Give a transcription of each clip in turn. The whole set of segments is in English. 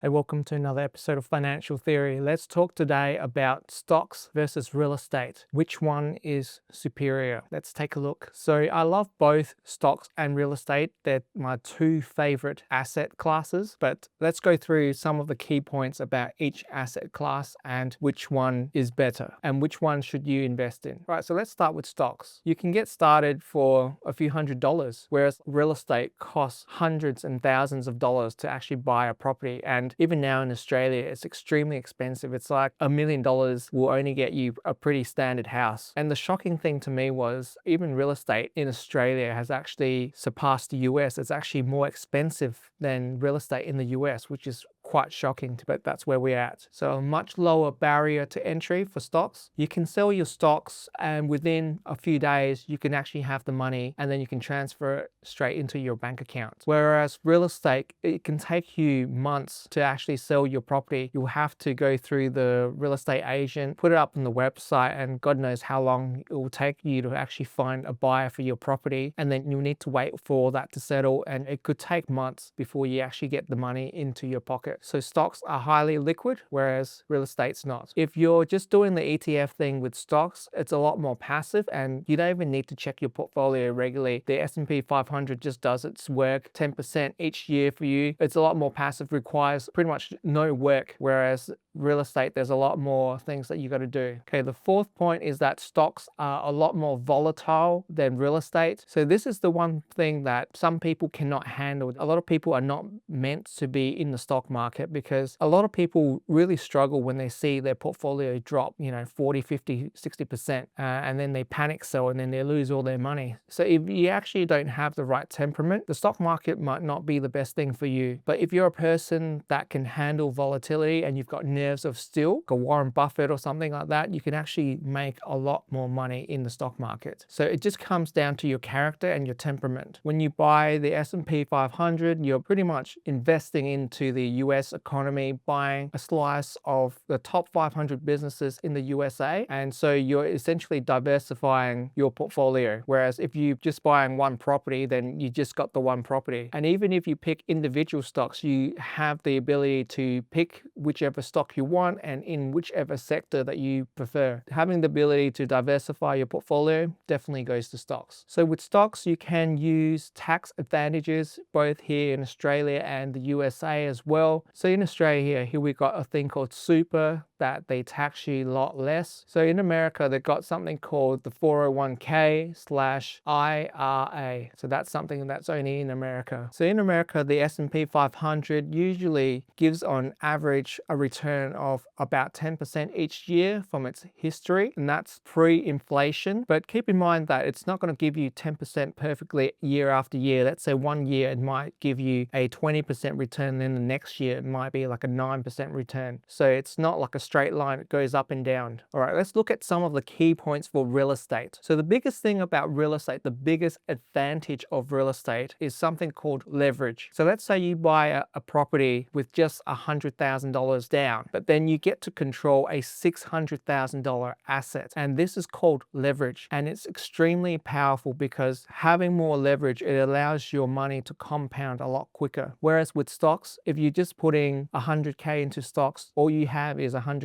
Hey, welcome to another episode of Financial Theory. Let's talk today about stocks versus real estate. Which one is superior? Let's take a look. So, I love both stocks and real estate. They're my two favorite asset classes, but let's go through some of the key points about each asset class and which one is better and which one should you invest in. All right, so let's start with stocks. You can get started for a few $100s, whereas real estate costs hundreds and thousands of dollars to actually buy a property. And even now in Australia, it's extremely expensive. It's like $1 million will only get you a pretty standard house. And the shocking thing to me was even real estate in Australia has actually surpassed the US. It's actually more expensive than real estate in the US, which is quite shocking, but that's where we're at. So a much lower barrier to entry for stocks. You can sell your stocks and within a few days, you can actually have the money and then you can transfer it straight into your bank account. Whereas real estate, it can take you months to actually sell your property. You'll have to go through the real estate agent, put it up on the website, and God knows how long it will take you to actually find a buyer for your property. And then you'll need to wait for all that to settle, and it could take months before you actually get the money into your pocket. So stocks are highly liquid, whereas real estate's not. If you're just doing the ETF thing with stocks, it's a lot more passive and you don't even need to check your portfolio regularly. The S&P 500 just does its work 10% each year for you. It's a lot more passive, requires pretty much no work, whereas real estate, there's a lot more things that you got to do. Okay, the fourth point is that stocks are a lot more volatile than real estate. So this is the one thing that some people cannot handle. A lot of people are not meant to be in the stock market because a lot of people really struggle when they see their portfolio drop, 40, 50, 60%, and then they panic sell and then they lose all their money. So if you actually don't have the right temperament, the stock market might not be the best thing for you. But if you're a person that can handle volatility and you've got nerves of steel, like a Warren Buffett or something like that, you can actually make a lot more money in the stock market. So it just comes down to your character and your temperament. When you buy the S&P 500, you're pretty much investing into the US economy, buying a slice of the top 500 businesses in the USA. And so you're essentially diversifying your portfolio. Whereas if you're just buying one property, then you just got the one property. And even if you pick individual stocks, you have the ability to pick whichever stock you want and in whichever sector that you prefer. Having the ability to diversify your portfolio definitely goes to stocks. So with stocks, you can use tax advantages both here in Australia and the USA as well. So in Australia here we got a thing called super that they tax you a lot less. So in America, they've got something called the 401k/IRA. So that's something that's only in America. So in America, the S&P 500 usually gives on average a return of about 10% each year from its history, and that's pre-inflation. But keep in mind that it's not going to give you 10% perfectly year after year. Let's say one year it might give you a 20% return, then the next year it might be like a 9% return. So it's not like a straight line, it goes up and down. All right, let's look at some of the key points for real estate. So the biggest thing about real estate, the biggest advantage of real estate is something called leverage. So let's say you buy a property with just $100,000 down, but then you get to control a $600,000 asset. And this is called leverage. And it's extremely powerful because having more leverage, it allows your money to compound a lot quicker. Whereas with stocks, if you're just putting 100K into stocks, all you have is 100K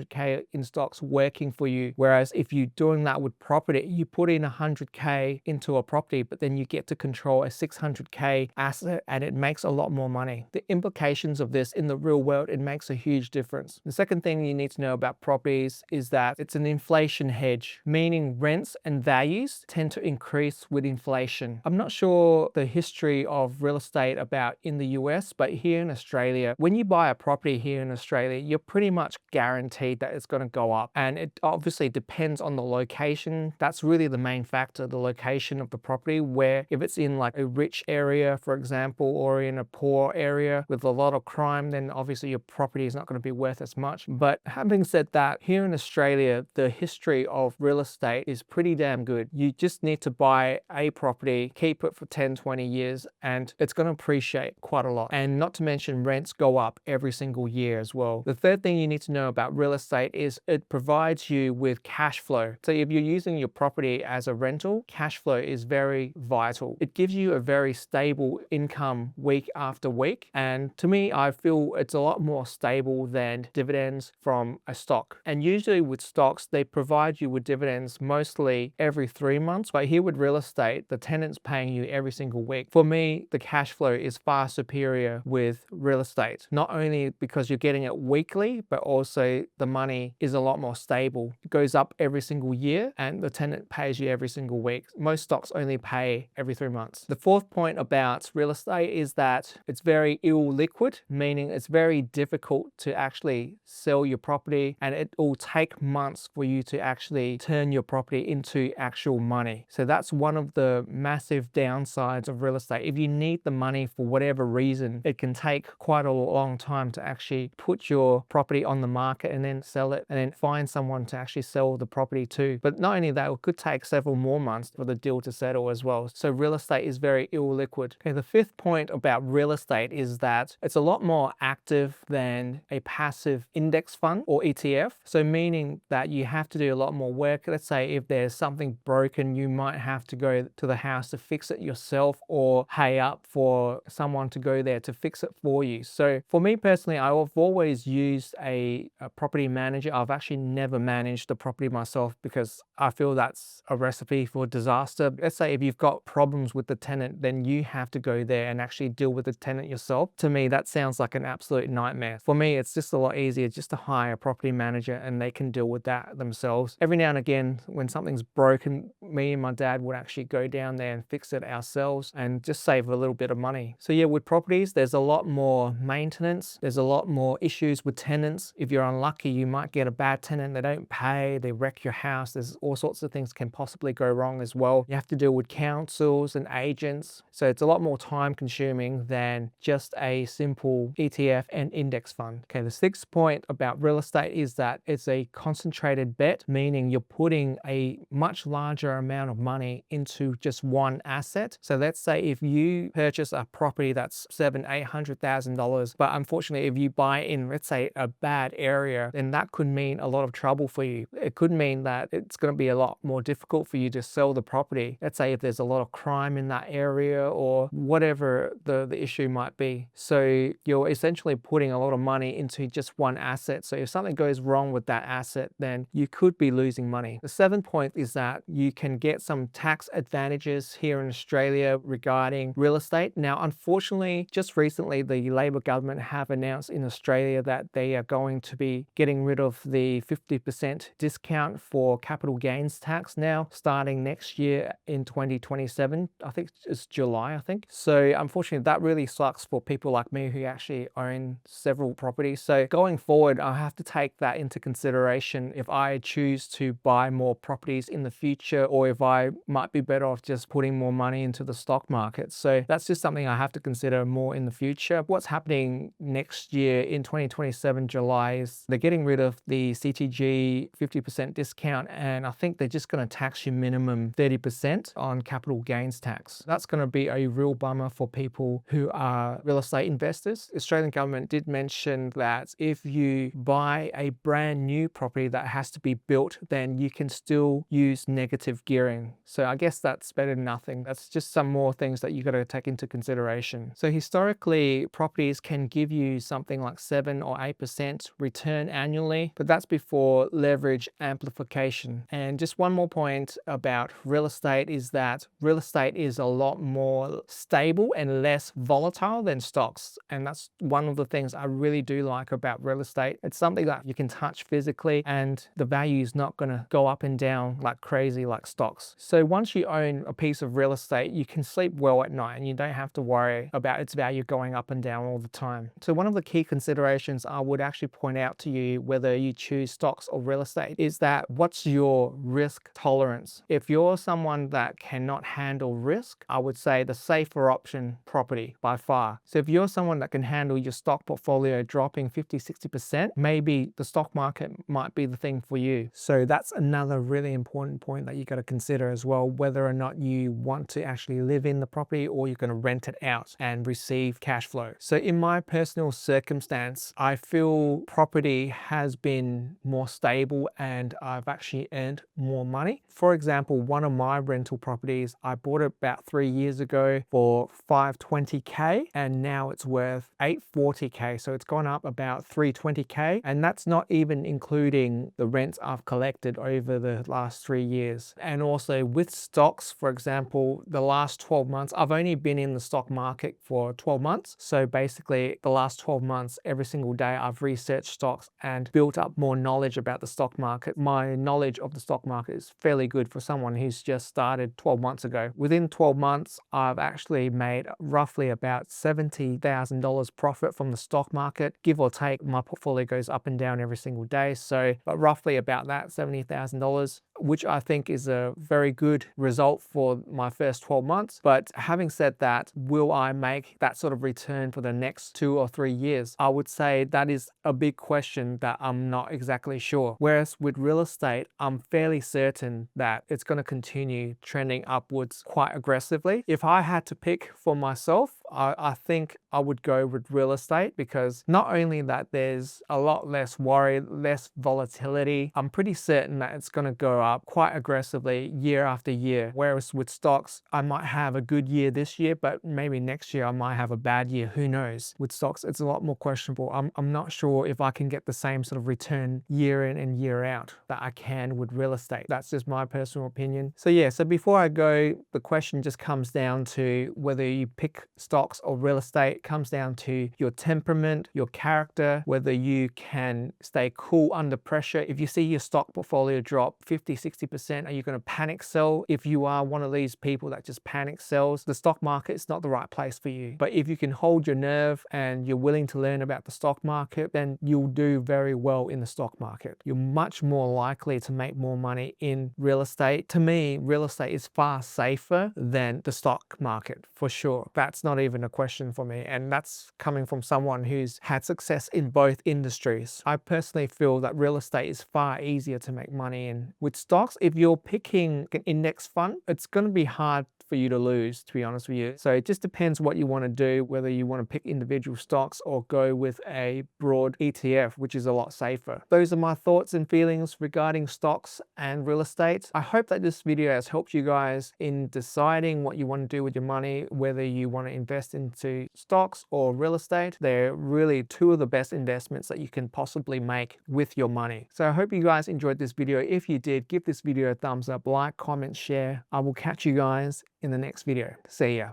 in stocks working for you. Whereas if you're doing that with property, you put in 100K into a property, but then you get to control a 600K asset and it makes a lot more money. The implications of this in the real world, it makes a huge difference. The second thing you need to know about properties is that it's an inflation hedge, meaning rents and values tend to increase with inflation. I'm not sure the history of real estate about in the US, but here in Australia, when you buy a property here in Australia, you're pretty much guaranteed that it's going to go up. And it obviously depends on the location. That's really the main factor, the location of the property, where if it's in like a rich area, for example, or in a poor area with a lot of crime, then obviously your property is not going to be worth as much. But having said that, here in Australia, the history of real estate is pretty damn good. You just need to buy a property, keep it for 10, 20 years, and it's going to appreciate quite a lot. And not to mention rents go up every single year as well. The third thing you need to know about real estate is it provides you with cash flow. So if you're using your property as a rental, cash flow is very vital. It gives you a very stable income week after week. And to me, I feel it's a lot more stable than dividends from a stock. And usually with stocks, they provide you with dividends mostly every 3 months. But here with real estate, the tenant's paying you every single week. For me, the cash flow is far superior with real estate, not only because you're getting it weekly, but also the money is a lot more stable. It goes up every single year and the tenant pays you every single week. Most stocks only pay every 3 months. The fourth point about real estate is that it's very illiquid, meaning it's very difficult to actually sell your property, and it will take months for you to actually turn your property into actual money. So that's one of the massive downsides of real estate. If you need the money for whatever reason, it can take quite a long time to actually put your property on the market and then sell it and then find someone to actually sell the property to. But not only that, it could take several more months for the deal to settle as well. So real estate is very illiquid. Okay, the fifth point about real estate is that it's a lot more active than a passive index fund or ETF. So meaning that you have to do a lot more work. Let's say if there's something broken, you might have to go to the house to fix it yourself or pay up for someone to go there to fix it for you. So for me personally, I've always used a property manager. I've actually never managed the property myself because I feel that's a recipe for disaster. Let's say if you've got problems with the tenant, then you have to go there and actually deal with the tenant yourself. To me, that sounds like an absolute nightmare. For me, it's just a lot easier just to hire a property manager and they can deal with that themselves. Every now and again, when something's broken, me and my dad would actually go down there and fix it ourselves and just save a little bit of money. So yeah, with properties, there's a lot more maintenance. There's a lot more issues with tenants. If you're unlucky, you might get a bad tenant. They don't pay, they wreck your house. There's all sorts of things can possibly go wrong as well. You have to deal with councils and agents. So it's a lot more time consuming than just a simple ETF and index fund. Okay, the sixth point about real estate is that it's a concentrated bet, meaning you're putting a much larger amount of money into just one asset. So let's say if you purchase a property that's $700,000-800,000, but unfortunately if you buy in, let's say, a bad area, then that could mean a lot of trouble for you. It could mean that it's going to be a lot more difficult for you to sell the property. Let's say if there's a lot of crime in that area or whatever the issue might be. So you're essentially putting a lot of money into just one asset. So if something goes wrong with that asset, then you could be losing money. The seventh point is that you can get some tax advantages here in Australia regarding real estate. Now, unfortunately, just recently, the Labor government have announced in Australia that they are going to be getting rid of the 50% discount for capital gains tax now, starting next year in 2027. I think it's July, I think. So unfortunately, that really sucks for people like me who actually own several properties. So going forward, I have to take that into consideration if I choose to buy more properties in the future, or if I might be better off just putting more money into the stock market. So that's just something I have to consider more in the future. What's happening next year in 2027 July is they're getting rid of the CTG 50% discount, and I think they're just going to tax you minimum 30% on capital gains tax. That's going to be a real bummer for people who are real estate investors. The Australian government did mention that if you buy a brand new property that has to be built, then you can still use negative gearing. So I guess that's better than nothing. That's just some more things that you got to take into consideration. So historically, properties can give you something like 7 or 8% return annually, but that's before leverage amplification. And just one more point about real estate is that real estate is a lot more stable and less volatile than stocks. And that's one of the things I really do like about real estate. It's something that you can touch physically and the value is not going to go up and down like crazy like stocks. So once you own a piece of real estate, you can sleep well at night and you don't have to worry about its value going up and down all the time. So one of the key considerations I would actually point out to you, whether you choose stocks or real estate, is that what's your risk tolerance? If you're someone that cannot handle risk, I would say the safer option, property by far. So if you're someone that can handle your stock portfolio dropping 50-60%, maybe the stock market might be the thing for you. So that's another really important point that you got to consider as well, whether or not you want to actually live in the property or you're going to rent it out and receive cash flow. So in my personal circumstance, I feel property has been more stable and I've actually earned more money. For example, one of my rental properties, I bought it about 3 years ago for 520K and now it's worth 840K. So it's gone up about 320K, and that's not even including the rents I've collected over the last 3 years. And also with stocks, for example, the last 12 months, I've only been in the stock market for 12 months. So basically the last 12 months, every single day I've researched stocks and built up more knowledge about the stock market. My knowledge of the stock market is fairly good for someone who's just started 12 months ago. Within 12 months, I've actually made roughly about $70,000 profit from the stock market, give or take. My portfolio goes up and down every single day. So, but roughly about that $70,000, which I think is a very good result for my first 12 months. But having said that, will I make that sort of return for the next 2 or 3 years? I would say that is a big question that I'm not exactly sure. Whereas with real estate, I'm fairly certain that it's going to continue trending upwards quite aggressively. If I had to pick for myself, I think I would go with real estate, because not only that there's a lot less worry, less volatility, I'm pretty certain that it's going to go up quite aggressively year after year. Whereas with stocks, I might have a good year this year, but maybe next year I might have a bad year. Who knows? With stocks, it's a lot more questionable. I'm not sure if I can get the same sort of return year in and year out that I can with real estate. That's just my personal opinion. So yeah, so before I go, the question just comes down to whether you pick stocks or real estate. It comes down to your temperament, your character, whether you can stay cool under pressure. If you see your stock portfolio drop 50, 60%, are you going to panic sell? If you are one of these people that just panic sells, the stock market is not the right place for you. But if you can hold your nerve and you're willing to learn about the stock market, then you'll do very well in the stock market. You're much more likely to make more money in real estate. To me, real estate is far safer than the stock market, for sure. That's not even a question for me, and that's coming from someone who's had success in both industries. I personally feel that real estate is far easier to make money in. With stocks, if you're picking an index fund, it's going to be hard for you to lose, to be honest with you. So it just depends what you want to do, whether you want to pick individual stocks or go with a broad ETF, which is a lot safer. Those are my thoughts and feelings regarding stocks and real estate. I hope that this video has helped you guys in deciding what you want to do with your money, whether you want to invest into stocks or real estate. They're really two of the best investments that you can possibly make with your money. So I hope you guys enjoyed this video. If you did, give this video a thumbs up, like, comment, share. I will catch you guys in the next video. See ya.